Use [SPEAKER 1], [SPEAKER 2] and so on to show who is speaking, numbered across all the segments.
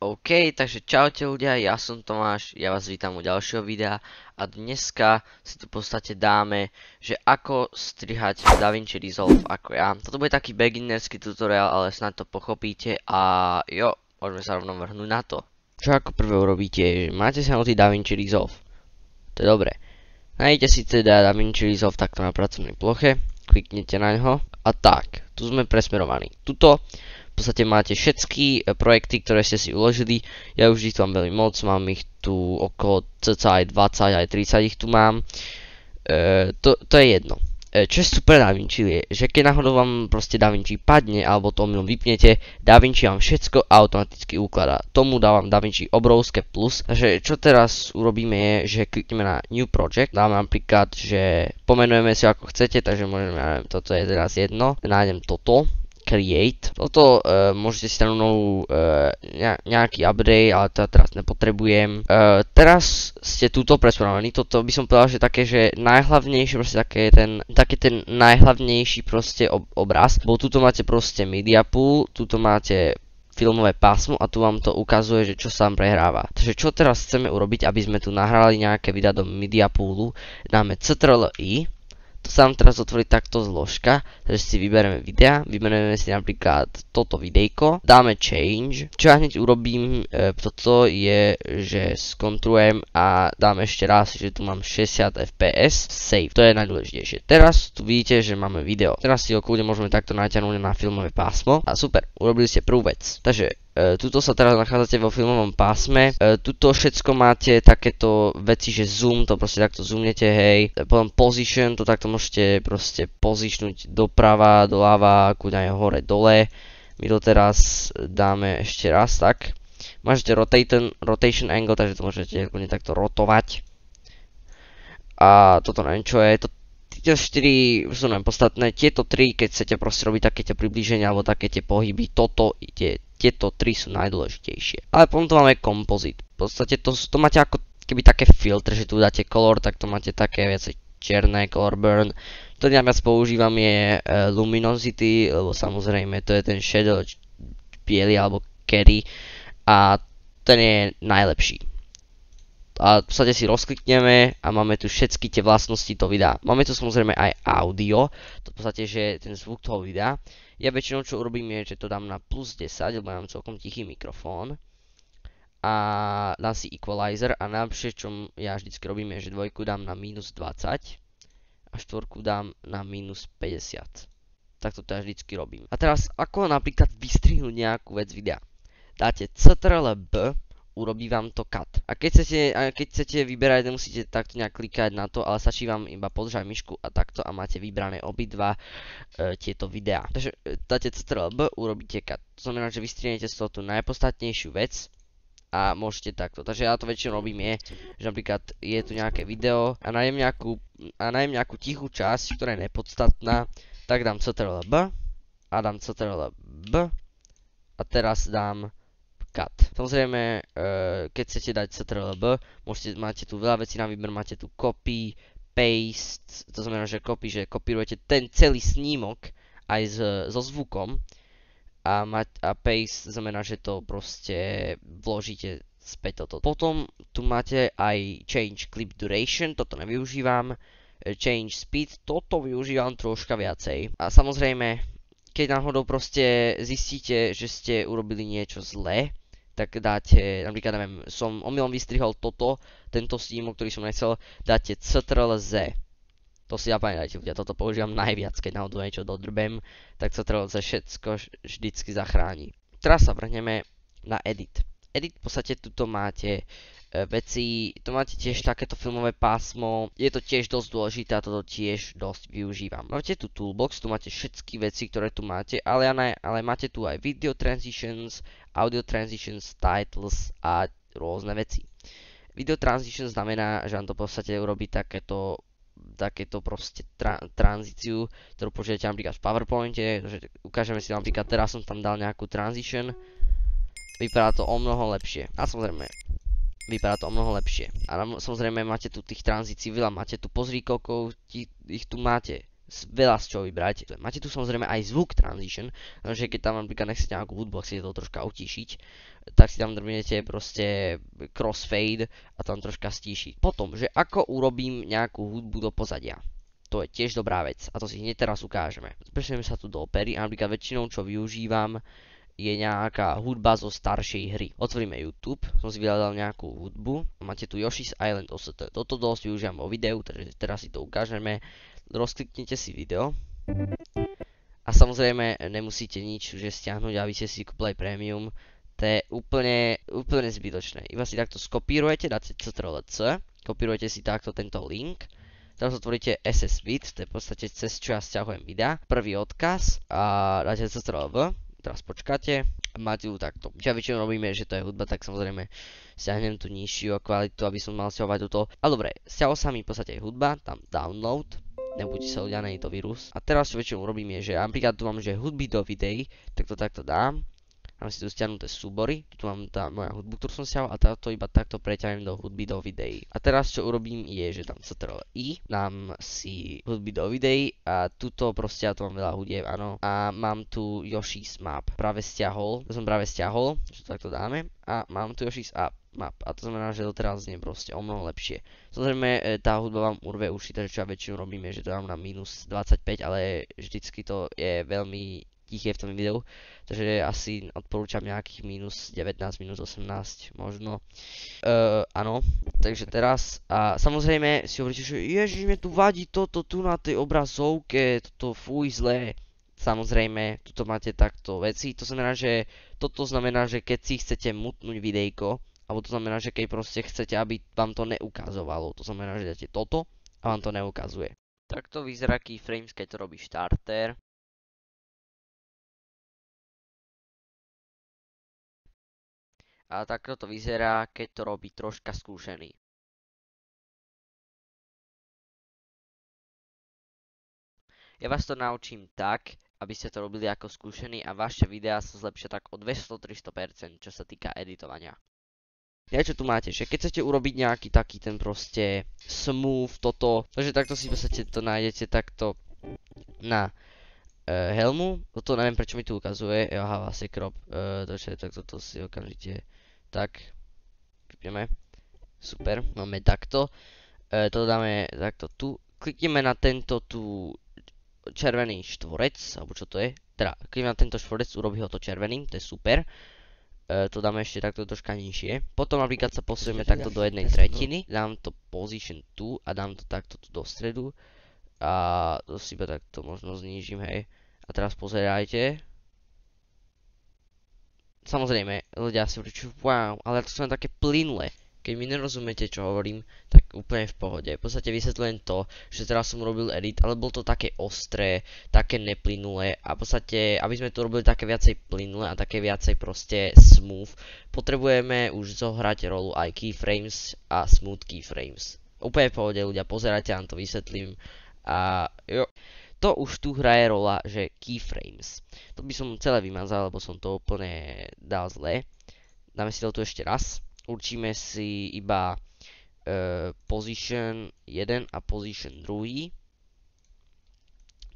[SPEAKER 1] OK, takže čaute ľudia, ja som Tomáš, ja vás vítam u ďalšieho videa a dneska si tu v podstate dáme, že ako strihať v DaVinci Resolve ako ja. Toto bude taký beginnerský tutoriál, ale snad to pochopíte a jo, môžeme sa rovno vrhnúť na to. Čo ako prvé urobíte je, že máte sa na DaVinci Resolve, to je dobré. Nájdete si teda DaVinci Resolve takto na pracovnej ploche, kliknete na ňo a tak, tu sme presmerovaní. Tuto v podstate máte všetky projekty, ktoré ste si uložili. Ja už ich tu mám veľmi moc, mám ich tu okolo cca aj 20, aj 30 ich tu mám. To je jedno. Čo je super DaVinci je, že keď náhodou vám proste DaVinci padne, alebo to omylom vypnete, DaVinci vám všetko automaticky ukladá. Tomu dávam DaVinci obrovské plus. Takže čo teraz urobíme je, že klikneme na New Project. Dáme napríklad, že pomenujeme si ako chcete, takže môžeme, ja neviem, toto je teraz jedno. Nájdem toto. Create. Toto môžete si tam novú nejaký update, ale to ja teraz nepotrebujem. Teraz ste túto prespravení. Toto by som povedal, že také, že najhlavnejšie, proste taký ten najhlavnejší proste obraz. Bo tuto máte proste media pool, tuto máte filmové pásmo a tu vám to ukazuje, že čo sa vám prehráva. Takže čo teraz chceme urobiť, aby sme tu nahrali nejaké videa do media poolu, dáme Ctrl-I. To sa nám teraz otvorí takto zložka, takže si vyberieme videa, vyberieme si napríklad toto videjko, dáme change. Čo ja hneď urobím, toto je, že skontrujem a dám ešte raz, že tu mám 60 fps, save, to je najdôležitejšie. Teraz tu vidíte, že máme video. Teraz si ho kľudne môžeme takto naťahnuť na filmové pásmo a super, urobili ste prvú vec. Takže tuto sa teraz nachádzate vo filmovom pásme. Tuto všetko máte takéto veci, že zoom, to proste takto zoomnete, hej. Potom position, to takto môžete proste positionuť doprava, doľava, kľudne aj hore, dole. My to teraz dáme ešte raz, tak. Máte rotation angle, takže to môžete kľudne takto rotovať. A toto neviem čo je, tieto 4 sú nám podstatné, tieto 3, keď chcete proste robiť takéto priblíženia alebo takéto pohyby, tieto 3 sú najdôležitejšie. Ale potom tu máme kompozit. V podstate to máte ako keby také filtre, že tu dáte color, tak to máte také viacej černé, color burn. To najviac používam je luminosity, lebo samozrejme to je ten shadow biely alebo carry a ten je najlepší. A v podstate si rozklikneme a máme tu všetky tie vlastnosti toho videa. Máme tu samozrejme aj audio, to v podstate, že ten zvuk toho videa. Ja väčšinou čo urobím je, že to dám na plus 10, lebo mám celkom tichý mikrofón. A dám si equalizer a najlepšie, čo ja vždycky robím je, že dvojku dám na minus 20 a štvorku dám na minus 50. Takto to ja vždycky robím. A teraz ako napríklad vystrihnúť nejakú vec videa. Dáte Ctrl+B, urobí vám to cut. A keď chcete vyberať, nemusíte takto nejak klikať na to, ale stačí vám iba podržať myšku a takto a máte vybrané obidva tieto videá. Takže dáte Ctrl+B, urobíte cut. To znamená, že vystrihnete z toho tú najpodstatnejšiu vec a môžete takto. Takže ja to väčšinou robím je, že napríklad je tu nejaké video a nájdem nejakú tichú časť, ktorá je nepodstatná, tak dám Ctrl+B a dám Ctrl+B a teraz dám cut. Samozrejme, keď chcete dať Ctrl+B, máte tu veľa vecí na výber, máte tu copy, paste, to znamená, že kopírujete ten celý snímok aj so zvukom a paste znamená, že to proste vložíte späť toto. Potom tu máte aj change clip duration, toto nevyužívam, change speed, toto využívam troška viacej. A samozrejme, keď náhodou proste zistíte, že ste urobili niečo zlé, tak dáte, napríklad neviem, som omylom vystrihol tento snímok, ktorý som nechcel, dáte Ctrl+Z. To si zapamätajte, ľudia, toto používam najviac, keď náhodou niečo dodrbem, tak Ctrl+Z všetko vždycky zachráni. Teraz sa vrhneme na edit. Edit v podstate tuto máte veci, tu máte tiež takéto filmové pásmo, je to tiež dosť dôležité a toto tiež dosť využívam. Máte tu toolbox, tu máte všetky veci, ktoré tu máte, ale máte tu aj video transitions, audio transitions, titles a rôzne veci. Video transitions znamená, že vám to v podstate urobí takéto proste tranzíciu, ktorú použijete napríklad v PowerPointe, že ukážeme si napríklad, teraz som tam dal nejakú transition, vypadá to o mnoho lepšie. A samozrejme, vypadá to o mnoho lepšie. A samozrejme máte tu tých tranzícií veľa, máte tu pozri, koľko ich tu máte. Veľa z čoho vybrať. Máte tu samozrejme aj zvuk transition, takže keď tam napríklad nechcete nejakú hudbu, chcete to troška utíšiť, tak si tam drbnete proste crossfade a tam troška stíši. Potom, že ako urobím nejakú hudbu do pozadia. To je tiež dobrá vec a to si hneď teraz ukážeme. Presuneme sa tu do opery a napríklad väčšinou čo využívam je nejaká hudba zo staršej hry. Otvoríme YouTube, som si vyhľadal nejakú hudbu, máte tu Yoshi's Island OST. Toto dosť využívam vo videu, takže teraz si to ukážeme. Rozkliknite si video. A samozrejme nemusíte nič že stiahnuť, aby ste si kúpili Premium. To je úplne zbytočné. Iba si takto skopírujete, dáte Ctrl+C, kopírujete si takto tento link. Teraz otvoríte SSVid, to je v podstate cez čo ja stiahujem videa. Prvý odkaz a dáte Ctrl+V. Teraz počkáte, máte ju takto. Čo väčšinou robíme, že to je hudba, tak samozrejme stiahnem tú nižšiu kvalitu, aby som mal stiahovať toto. Ale dobre, stiahol sa mi v podstate hudba, tam download, nebudete sa ľudia, nie je to vírus. A teraz čo väčšinou robím je, že napríklad tu mám, že hudby do videí, tak to takto dám. Mám si tu stiahnuté súbory, tu mám tá moja hudbu, ktorú som stiahol a táto iba takto preťahujem do hudby do videí. A teraz čo urobím je, že tam Ctrl+I, dám si hudby do videí a tuto proste ja tu mám veľa hudieb, áno. A mám tu Yoshi's Map, to som práve stiahol, že to takto dáme a mám tu Yoshi's Map a to znamená, že to teraz znie proste o mnoho lepšie. Samozrejme tá hudba vám urve uši, takže čo ja väčšinou robím je, že to dám na minus 25, ale vždycky to je veľmi tiché v tom videu, takže asi odporúčam nejakých minus 19, minus 18 možno. Áno, takže teraz a samozrejme si hovoríte, že ježiš, mi tu vadí toto tu na tej obrazovke, toto fuj zlé. Samozrejme, tuto máte takto veci, to znamená, že toto znamená, že keď si chcete mutnúť videjko, alebo to znamená, že keď proste chcete, aby vám to neukazovalo, to znamená, že dáte toto a vám to neukazuje. Takto vyzerá keyframes, keď to robí starter. A takto to vyzerá, keď to robí troška skúšený. Ja vás to naučím tak, aby ste to robili ako skúšený a vaše videá sa zlepšia tak o 200-300%, čo sa týka editovania. Niečo tu máte, že keď chcete urobiť nejaký taký ten proste smooth toto, takže takto si v podstate to nájdete takto na helmu. Toto neviem prečo mi tu ukazuje, aha, vlastne crop, tak toto si okamžite tak vypneme. Super, máme takto. To dáme takto tu. Klikneme na tento tu červený štvorec, alebo čo to je. Teda, klikneme na tento štvorec, urobí ho to červeným, to je super. To dáme ešte takto troška nižšie. Potom napríklad sa posunieme takto do 1/3. Dám to position tu a dám to takto tu do stredu. A to si iba takto možno znížim, hej. A teraz pozerajte. Samozrejme, ľudia si hovorí, wow, ale to sú len také plynulé. Keď mi nerozumiete, čo hovorím, tak úplne v pohode. V podstate vysvetľujem to, že teraz som robil edit, ale bolo to také ostré, také neplynulé a v podstate, aby sme to robili také viacej plynulé a také viacej proste smooth, potrebujeme už zohrať rolu aj keyframes a smooth keyframes. Úplne v pohode, ľudia, pozerajte, vám to vysvetlím a jo. To už tu hraje rola, že keyframes. To by som celé vymazal, lebo som to úplne dal zle. Dáme si to tu ešte raz. Určíme si iba position 1 a position 2.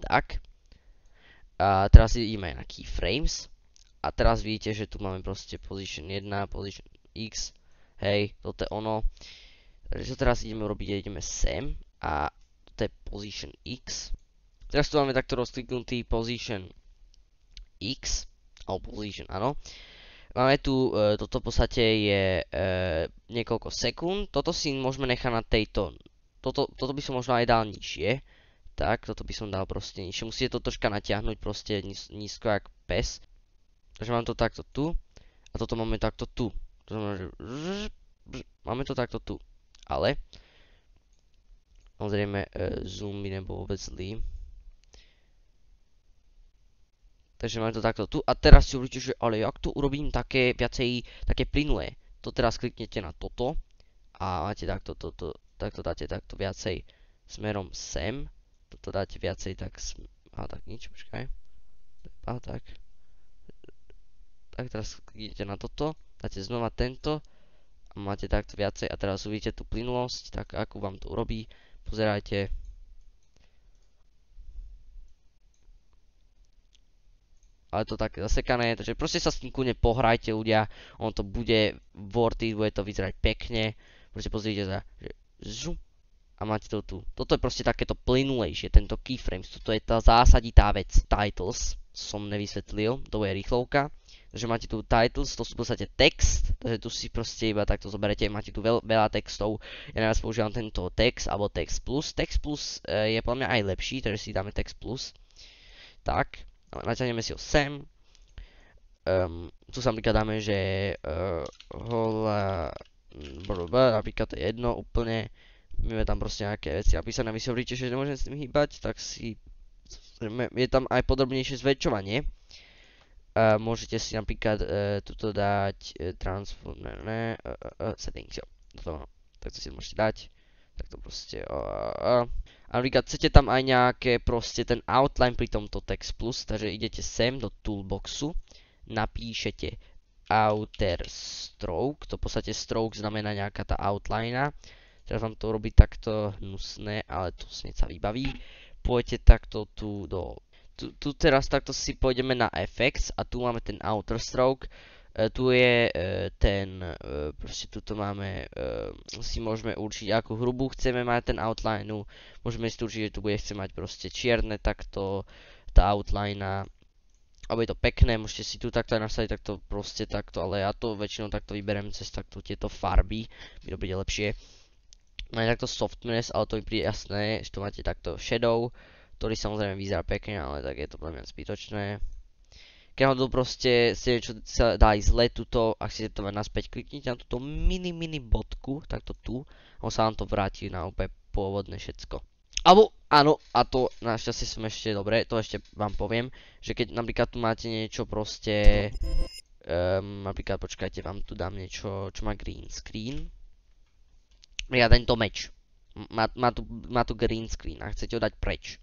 [SPEAKER 1] Tak. A teraz ideme na keyframes. A teraz vidíte, že tu máme proste position 1, position x. Hej, toto je ono. Takže čo teraz ideme urobiť, ideme sem. A toto je position x. Teraz tu máme takto rozkliknutý position x, alebo position, áno. Máme tu, toto v podstate je niekoľko sekúnd, toto si môžeme nechať na tejto, toto by som možno aj dal nižšie. Tak, toto by som dal proste nižšie, musíte to troška natiahnuť proste nízko jak pes. Takže mám to takto tu, a toto máme takto tu. To znamená, že máme to takto tu, ale samozrejme zoom by nebol vôbec zlý. Takže máme to takto tu a teraz si hovoríte, že ale jak to urobím také viacej, také plynulé. To teraz kliknete na toto a máte takto, takto dáte takto viacej smerom sem. Toto dáte viacej tak, tak nič, počkaj. Tak. Tak teraz kliknete na toto, dáte znova tento a máte takto viacej a teraz uvidíte tú plynulosť, tak ako vám to urobí. Pozerajte. ale to také zasekané, takže proste sa s tým kľudne pohrajte ľudia, on to bude worth it, bude to vyzerať pekne, proste pozrite sa, že žu, a máte to tu. Toto je proste takéto plynulejšie, tento keyframes, toto je tá zásaditá vec. Titles som nevysvetlil, to je rýchlovka. Takže máte tu titles, to sú v podstate text, takže tu si proste iba takto zoberete, máte tu veľa textov. Ja najviac používam tento text alebo text plus. Text plus je podľa mňa aj lepší, takže si dáme text plus. Tak, naťahneme si ho sem. Tu sa napríklad dáme, že hola, napríklad to je jedno úplne. Máme tam proste nejaké veci napísané, vy si hovoríte, že nemôžem s tým hýbať, tak si, je tam aj podrobnejšie zväčšovanie. Môžete si napríklad tuto dať transform, settings, jo, toto, tak to si môžete dať, tak to proste, a napríklad chcete tam aj nejaké proste ten outline pri tomto text plus, takže idete sem do toolboxu, napíšete outer stroke, to v podstate stroke znamená nejaká tá outline. Teraz vám to robí takto hnusné, ale to sneď sa vybaví. Pôjdete takto tu do... Tu teraz takto si pôjdeme na effects a tu máme ten outer stroke. Tu je proste tuto máme, si môžeme určiť, akú hrubú chceme mať ten outline. Môžeme si určiť, že tu bude chceme mať proste čierne takto, tá outline. Alebo je to pekné, môžete si tu takto aj nastaviť, takto proste takto, ale ja to väčšinou takto vyberiem cez takto tieto farby, mi to bude lepšie. Máte takto softness, ale to mi príde jasné, že to máte takto shadow, ktorý samozrejme vyzerá pekne, ale tak je to pre mňa zbytočné. Keď vám to proste ste niečo sa dá ísť zle tuto, ak chcete to mať naspäť, kliknite na túto mini bodku, takto tu, on sa vám to vráti na úplne pôvodné všetko. Alebo áno, a to našťastie som ešte dobre, to ešte vám poviem, že keď napríklad tu máte niečo proste, napríklad počkajte, vám tu dám niečo, čo má green screen. Ja tento meč. Má tu green screen a chcete ho dať preč.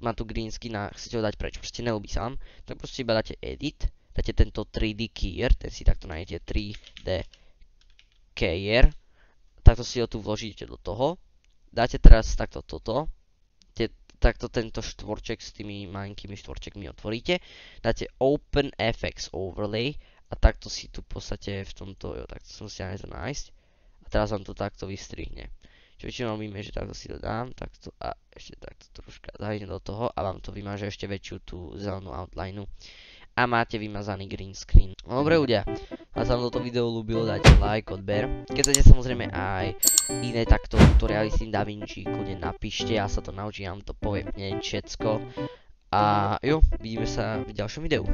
[SPEAKER 1] Má tu green screen a chcete ho dať preč. Proste nelúbi sa vám. Tak proste iba dáte edit. Dáte tento 3D keyer. Ten si takto nájdete 3D keyer. Takto si ho tu vložíte do toho. Dáte teraz takto toto. Takto tento štvorček s tými malinkými štvorčekmi otvoríte. Dáte Open FX Overlay. A takto si tu v podstate v tomto, jo, takto som si to nájsť. Teraz vám to takto vystrihne. Čo väčšinou robíme, že takto si to dám, takto a ešte takto troška zajdem do toho a vám to vymaže ešte väčšiu tú zelenú outline. A máte vymazaný green screen. No dobre ľudia, ak sa vám toto video ľúbilo, dajte like, odber. Keď chcete samozrejme aj iné takto tutoriály s tým DaVinci, kľudne napíšte, ja sa to naučím, ja vám to poviem hneď všetko. A jo, vidíme sa v ďalšom videu.